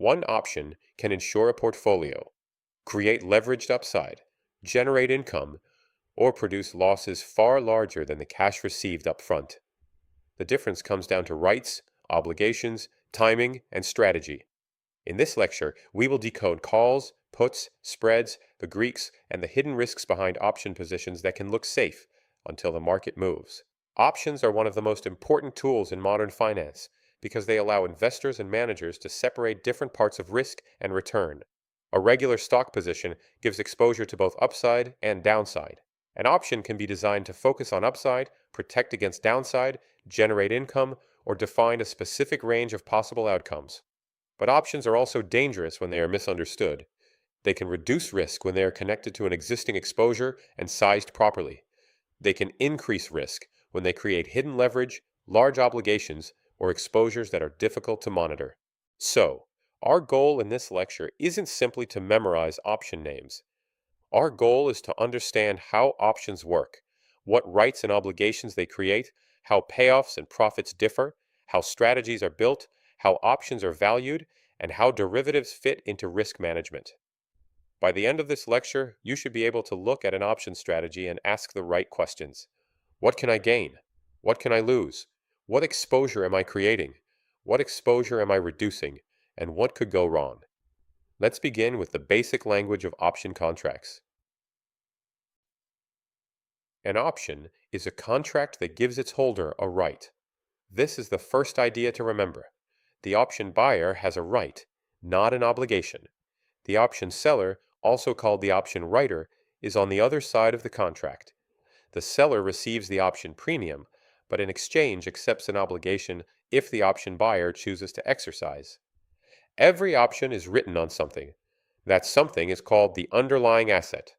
One option can ensure a portfolio, create leveraged upside, generate income, or produce losses far larger than the cash received up front. The difference comes down to rights, obligations, timing, and strategy. In this lecture, we will decode calls, puts, spreads, the Greeks, and the hidden risks behind option positions that can look safe until the market moves. Options are one of the most important tools in modern finance because they allow investors and managers to separate different parts of risk and return. A regular stock position gives exposure to both upside and downside. An option can be designed to focus on upside, protect against downside, generate income, or define a specific range of possible outcomes. But options are also dangerous when they are misunderstood. They can reduce risk when they are connected to an existing exposure and sized properly. They can increase risk when they create hidden leverage, large obligations, or exposures that are difficult to monitor. So, our goal in this lecture isn't simply to memorize option names. Our goal is to understand how options work, what rights and obligations they create, how payoffs and profits differ, how strategies are built, how options are valued, and how derivatives fit into risk management. By the end of this lecture, you should be able to look at an option strategy and ask the right questions. What can I gain? What can I lose? What exposure am I creating? What exposure am I reducing? And what could go wrong? Let's begin with the basic language of option contracts. An option is a contract that gives its holder a right. This is the first idea to remember. The option buyer has a right, not an obligation. The option seller, also called the option writer, is on the other side of the contract. The seller receives the option premium, but in exchange accepts an obligation if the option buyer chooses to exercise. Every option is written on something. That something is called the underlying asset.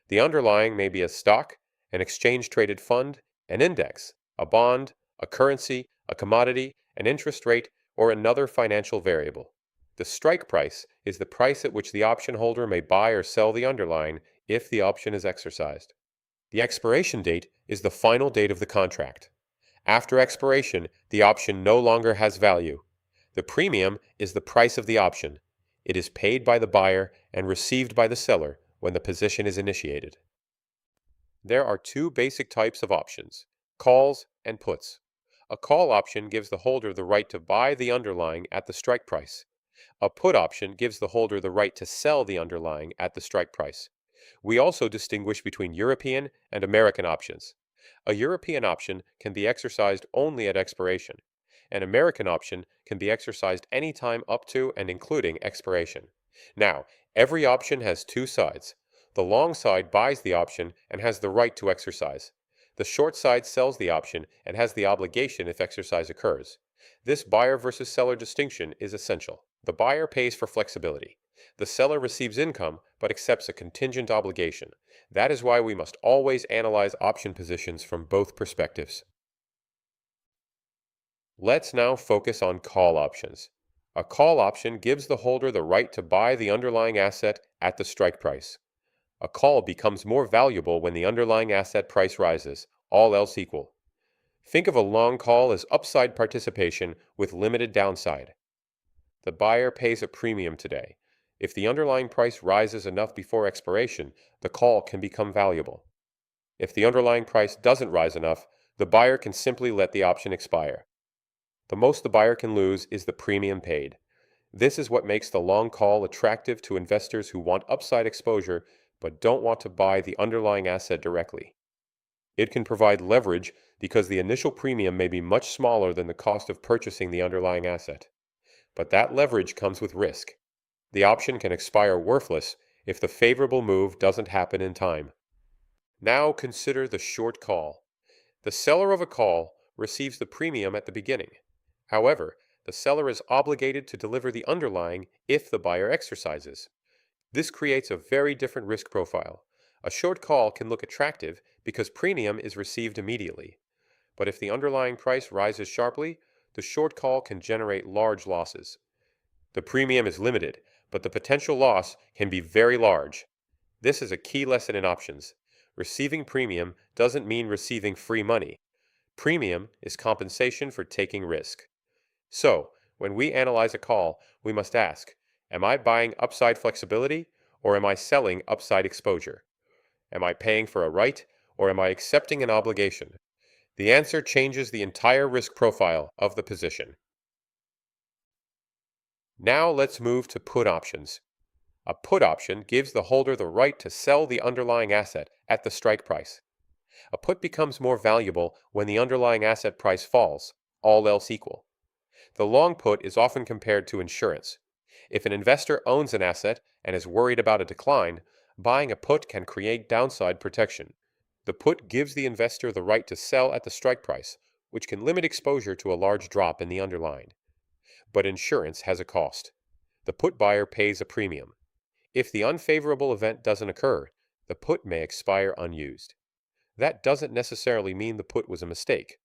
The underlying may be a stock, an exchange-traded fund, an index, a bond, a currency, a commodity, an interest rate, or another financial variable. The strike price is the price at which the option holder may buy or sell the underlying if the option is exercised. The expiration date is the final date of the contract. After expiration, the option no longer has value. The premium is the price of the option. It is paid by the buyer and received by the seller when the position is initiated. There are two basic types of options, calls and puts. A call option gives the holder the right to buy the underlying at the strike price. A put option gives the holder the right to sell the underlying at the strike price. We also distinguish between European and American options. A European option can be exercised only at expiration. An American option can be exercised any time up to and including expiration. Now, every option has two sides. The long side buys the option and has the right to exercise. The short side sells the option and has the obligation if exercise occurs. This buyer versus seller distinction is essential. The buyer pays for flexibility. The seller receives income but accepts a contingent obligation. That is why we must always analyze option positions from both perspectives. Let's now focus on call options. A call option gives the holder the right to buy the underlying asset at the strike price. A call becomes more valuable when the underlying asset price rises, all else equal. Think of a long call as upside participation with limited downside. The buyer pays a premium today. If the underlying price rises enough before expiration, the call can become valuable. If the underlying price doesn't rise enough, the buyer can simply let the option expire. The most the buyer can lose is the premium paid. This is what makes the long call attractive to investors who want upside exposure but don't want to buy the underlying asset directly. It can provide leverage because the initial premium may be much smaller than the cost of purchasing the underlying asset. But that leverage comes with risk. The option can expire worthless if the favorable move doesn't happen in time. Now consider the short call. The seller of a call receives the premium at the beginning. However, the seller is obligated to deliver the underlying if the buyer exercises. This creates a very different risk profile. A short call can look attractive because premium is received immediately. But if the underlying price rises sharply, the short call can generate large losses. The premium is limited, but the potential loss can be very large. This is a key lesson in options. Receiving premium doesn't mean receiving free money. Premium is compensation for taking risk. So, When we analyze a call, we must ask, am I buying upside flexibility or am I selling upside exposure? Am I paying for a right or am I accepting an obligation? The answer changes the entire risk profile of the position. Now let's move to put options. A put option gives the holder the right to sell the underlying asset at the strike price. A put becomes more valuable when the underlying asset price falls, all else equal. The long put is often compared to insurance. If an investor owns an asset and is worried about a decline, buying a put can create downside protection. The put gives the investor the right to sell at the strike price, which can limit exposure to a large drop in the underlying. But insurance has a cost. The put buyer pays a premium. If the unfavorable event doesn't occur, the put may expire unused. That doesn't necessarily mean the put was a mistake.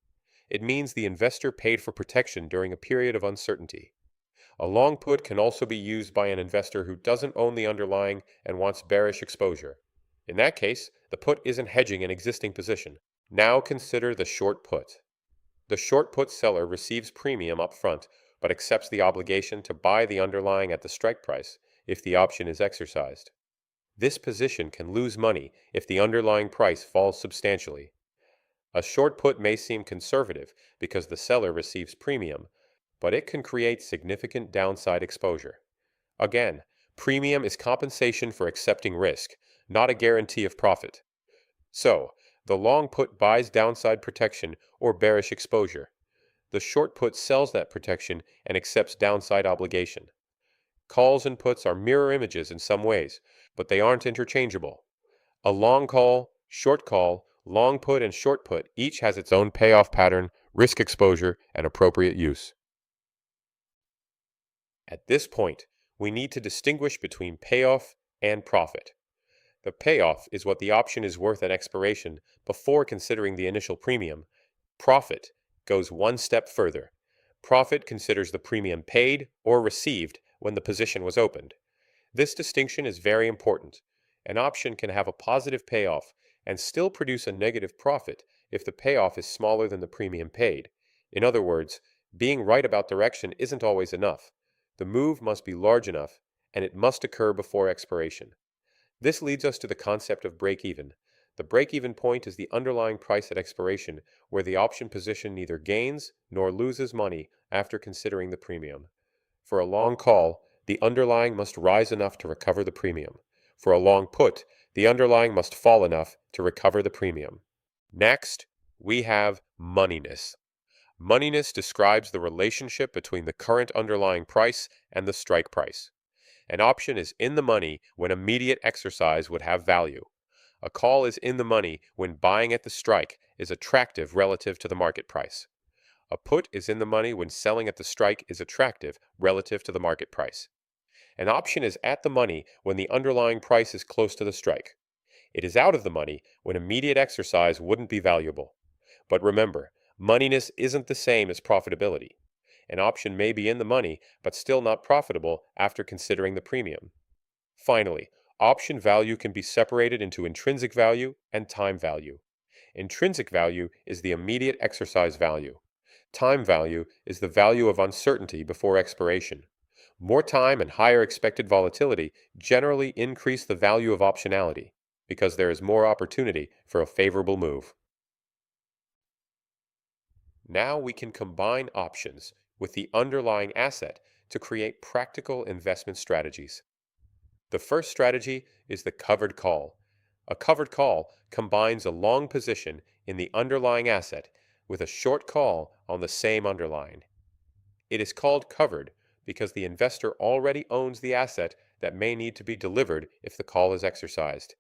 It means the investor paid for protection during a period of uncertainty. A long put can also be used by an investor who doesn't own the underlying and wants bearish exposure. In that case, the put isn't hedging an existing position. Now consider the short put. The short put seller receives premium up front, but accepts the obligation to buy the underlying at the strike price if the option is exercised. This position can lose money if the underlying price falls substantially. A short put may seem conservative because the seller receives premium, but it can create significant downside exposure. Again, premium is compensation for accepting risk, not a guarantee of profit. So, the long put buys downside protection or bearish exposure. The short put sells that protection and accepts downside obligation. Calls and puts are mirror images in some ways, but they aren't interchangeable. A long call, short call, long put, and short put each has its own payoff pattern, risk exposure, and appropriate use. At this point, we need to distinguish between payoff and profit. The payoff is what the option is worth at expiration before considering the initial premium. Profit goes one step further. Profit considers the premium paid or received when the position was opened. This distinction is very important. An option can have a positive payoff and still produce a negative profit if the payoff is smaller than the premium paid. In other words, being right about direction isn't always enough. The move must be large enough, and it must occur before expiration. This leads us to the concept of break-even. The break-even point is the underlying price at expiration, where the option position neither gains nor loses money after considering the premium. For a long call, the underlying must rise enough to recover the premium. For a long put, the underlying must fall enough to recover the premium. Next, we have moneyness. Moneyness describes the relationship between the current underlying price and the strike price. An option is in the money when immediate exercise would have value. A call is in the money when buying at the strike is attractive relative to the market price. A put is in the money when selling at the strike is attractive relative to the market price. An option is at the money when the underlying price is close to the strike. It is out of the money when immediate exercise wouldn't be valuable. But remember, moneyness isn't the same as profitability. An option may be in the money, but still not profitable after considering the premium. Finally, option value can be separated into intrinsic value and time value. Intrinsic value is the immediate exercise value. Time value is the value of uncertainty before expiration. More time and higher expected volatility generally increase the value of optionality because there is more opportunity for a favorable move. Now we can combine options with the underlying asset to create practical investment strategies. The first strategy is the covered call. A covered call combines a long position in the underlying asset with a short call on the same underlying. It is called covered because the investor already owns the asset that may need to be delivered if the call is exercised.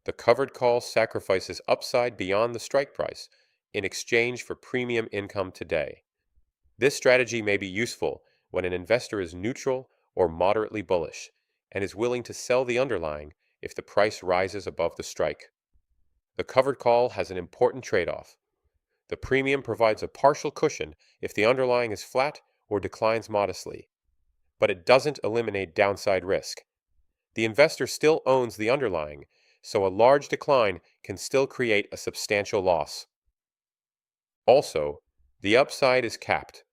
The covered call sacrifices upside beyond the strike price in exchange for premium income today. This strategy may be useful when an investor is neutral or moderately bullish and is willing to sell the underlying if the price rises above the strike. The covered call has an important trade-off. The premium provides a partial cushion if the underlying is flat or declines modestly, but it doesn't eliminate downside risk. The investor still owns the underlying, so a large decline can still create a substantial loss. Also, the upside is capped.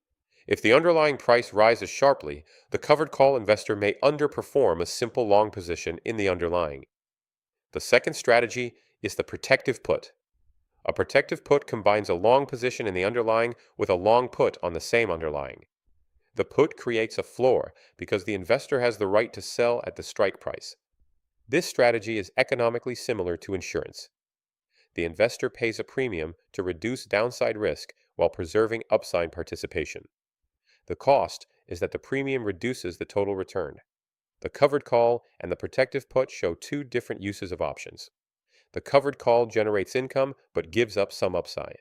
If the underlying price rises sharply, the covered call investor may underperform a simple long position in the underlying. The second strategy is the protective put. A protective put combines a long position in the underlying with a long put on the same underlying. The put creates a floor because the investor has the right to sell at the strike price. This strategy is economically similar to insurance. The investor pays a premium to reduce downside risk while preserving upside participation. The cost is that the premium reduces the total return. The covered call and the protective put show two different uses of options. The covered call generates income but gives up some upside.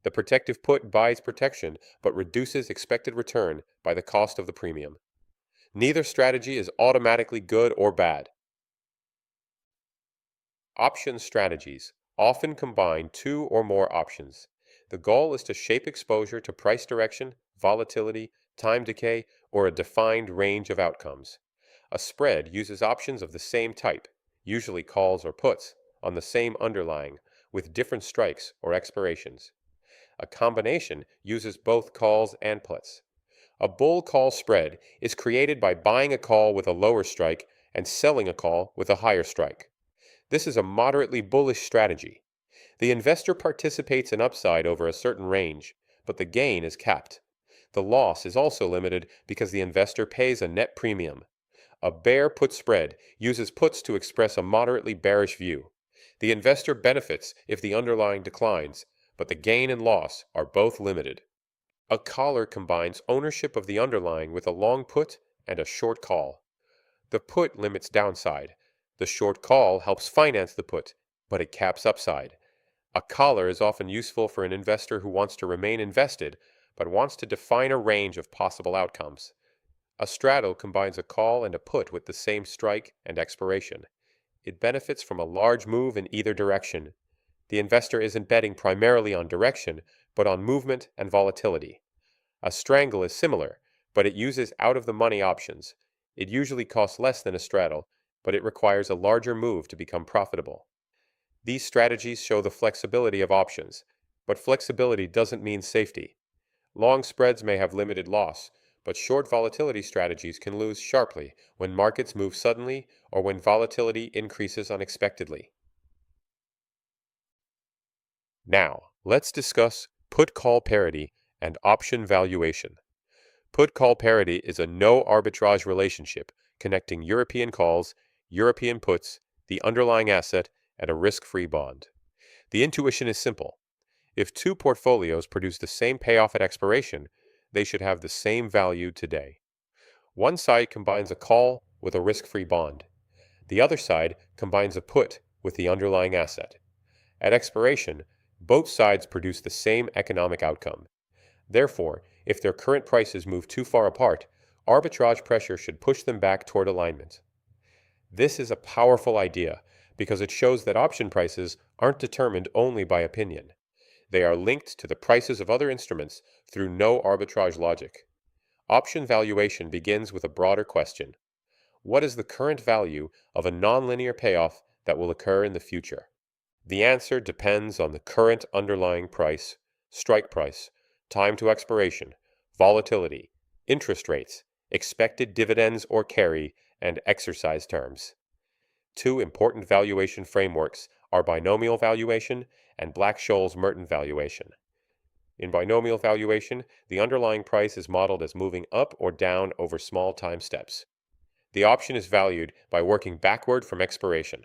The protective put buys protection but reduces expected return by the cost of the premium. Neither strategy is automatically good or bad. Option strategies often combine two or more options. The goal is to shape exposure to price direction, volatility, time decay, or a defined range of outcomes. A spread uses options of the same type, usually calls or puts, on the same underlying, with different strikes or expirations. A combination uses both calls and puts. A bull call spread is created by buying a call with a lower strike and selling a call with a higher strike. This is a moderately bullish strategy. The investor participates in upside over a certain range, but the gain is capped. The loss is also limited because the investor pays a net premium. A bear put spread uses puts to express a moderately bearish view. The investor benefits if the underlying declines, but the gain and loss are both limited. A collar combines ownership of the underlying with a long put and a short call. The put limits downside. The short call helps finance the put, but it caps upside. A collar is often useful for an investor who wants to remain invested, but wants to define a range of possible outcomes. A straddle combines a call and a put with the same strike and expiration. It benefits from a large move in either direction. The investor isn't betting primarily on direction, but on movement and volatility. A strangle is similar, but it uses out-of-the-money options. It usually costs less than a straddle, but it requires a larger move to become profitable. These strategies show the flexibility of options, but flexibility doesn't mean safety. Long spreads may have limited loss, but short volatility strategies can lose sharply when markets move suddenly or when volatility increases unexpectedly. Now, let's discuss put-call parity and option valuation. Put-call parity is a no-arbitrage relationship connecting European calls, European puts, the underlying asset, and a risk-free bond. The intuition is simple. If two portfolios produce the same payoff at expiration, they should have the same value today. One side combines a call with a risk-free bond. The other side combines a put with the underlying asset. At expiration, both sides produce the same economic outcome. Therefore, if their current prices move too far apart, arbitrage pressure should push them back toward alignment. This is a powerful idea because it shows that option prices aren't determined only by opinion. They are linked to the prices of other instruments through no-arbitrage logic. Option valuation begins with a broader question. What is the current value of a nonlinear payoff that will occur in the future? The answer depends on the current underlying price, strike price, time to expiration, volatility, interest rates, expected dividends or carry, and exercise terms. Two important valuation frameworks are binomial valuation and Black-Scholes-Merton valuation. In binomial valuation, the underlying price is modeled as moving up or down over small time steps. The option is valued by working backward from expiration.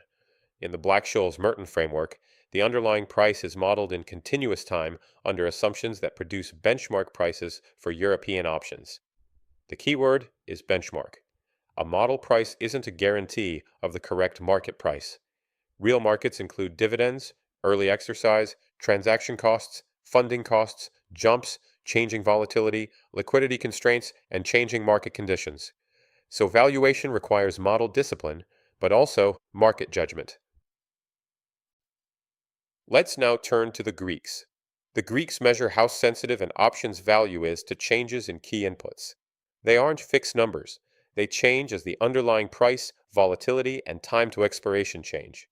In the Black-Scholes-Merton framework, the underlying price is modeled in continuous time under assumptions that produce benchmark prices for European options. The key word is benchmark. A model price isn't a guarantee of the correct market price. Real markets include dividends, early exercise, transaction costs, funding costs, jumps, changing volatility, liquidity constraints, and changing market conditions. So valuation requires model discipline, but also market judgment. Let's now turn to the Greeks. The Greeks measure how sensitive an option's value is to changes in key inputs. They aren't fixed numbers. They change as the underlying price, volatility, and time to expiration change.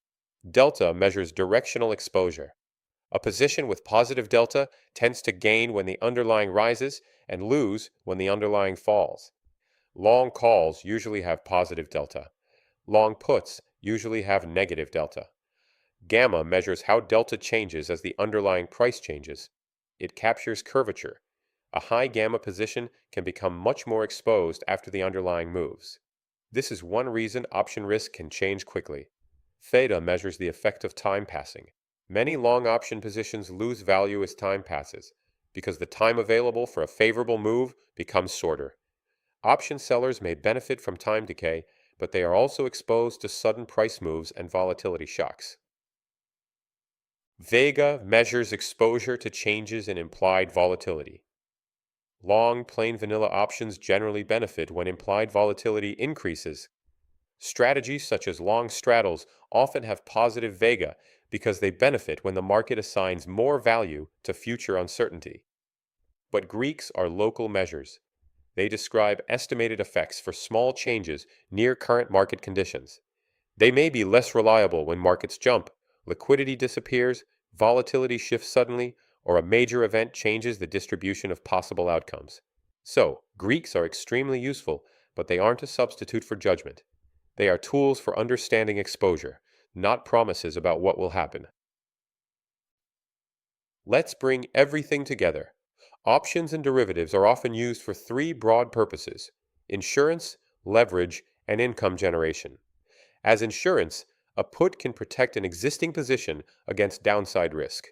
Delta measures directional exposure. A position with positive delta tends to gain when the underlying rises and lose when the underlying falls. Long calls usually have positive delta. Long puts usually have negative delta. Gamma measures how delta changes as the underlying price changes. It captures curvature. A high gamma position can become much more exposed after the underlying moves. This is one reason option risk can change quickly. Theta measures the effect of time passing. Many long option positions lose value as time passes because the time available for a favorable move becomes shorter. Option sellers may benefit from time decay, but they are also exposed to sudden price moves and volatility shocks. Vega measures exposure to changes in implied volatility. Long, plain vanilla options generally benefit when implied volatility increases. Strategies such as long straddles often have positive vega because they benefit when the market assigns more value to future uncertainty. But Greeks are local measures. They describe estimated effects for small changes near current market conditions. They may be less reliable when markets jump, liquidity disappears, volatility shifts suddenly, or a major event changes the distribution of possible outcomes. So, Greeks are extremely useful, but they aren't a substitute for judgment. They are tools for understanding exposure, not promises about what will happen. Let's bring everything together. Options and derivatives are often used for three broad purposes: insurance, leverage, and income generation. As insurance, a put can protect an existing position against downside risk.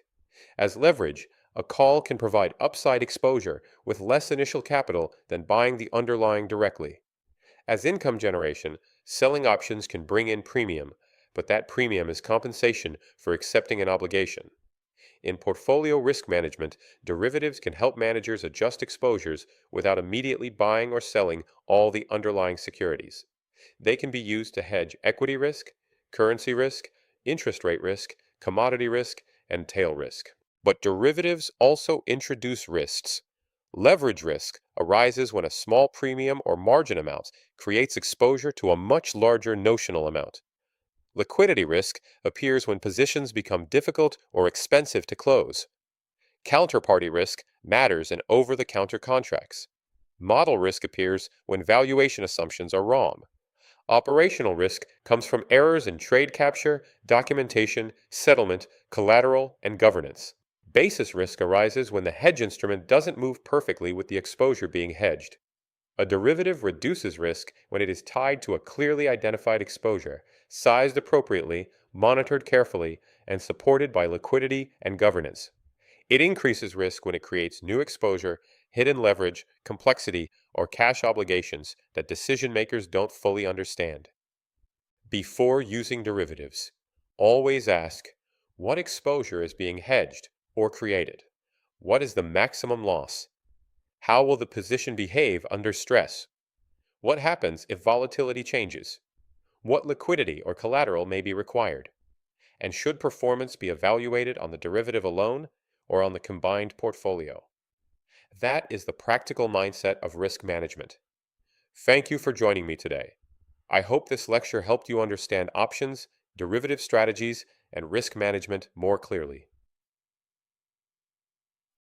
As leverage, a call can provide upside exposure with less initial capital than buying the underlying directly. As income generation, selling options can bring in premium, but that premium is compensation for accepting an obligation. In portfolio risk management, derivatives can help managers adjust exposures without immediately buying or selling all the underlying securities. They can be used to hedge equity risk, currency risk, interest rate risk, commodity risk, and tail risk. But derivatives also introduce risks. Leverage risk arises when a small premium or margin amount creates exposure to a much larger notional amount. Liquidity risk appears when positions become difficult or expensive to close. Counterparty risk matters in over-the-counter contracts. Model risk appears when valuation assumptions are wrong. Operational risk comes from errors in trade capture, documentation, settlement, collateral, and governance. Basis risk arises when the hedge instrument doesn't move perfectly with the exposure being hedged. A derivative reduces risk when it is tied to a clearly identified exposure, sized appropriately, monitored carefully, and supported by liquidity and governance. It increases risk when it creates new exposure, hidden leverage, complexity, or cash obligations that decision makers don't fully understand. Before using derivatives, always ask, what exposure is being hedged or created? What is the maximum loss? How will the position behave under stress? What happens if volatility changes? What liquidity or collateral may be required? And should performance be evaluated on the derivative alone or on the combined portfolio? That is the practical mindset of risk management. Thank you for joining me today. I hope this lecture helped you understand options, derivative strategies, and risk management more clearly.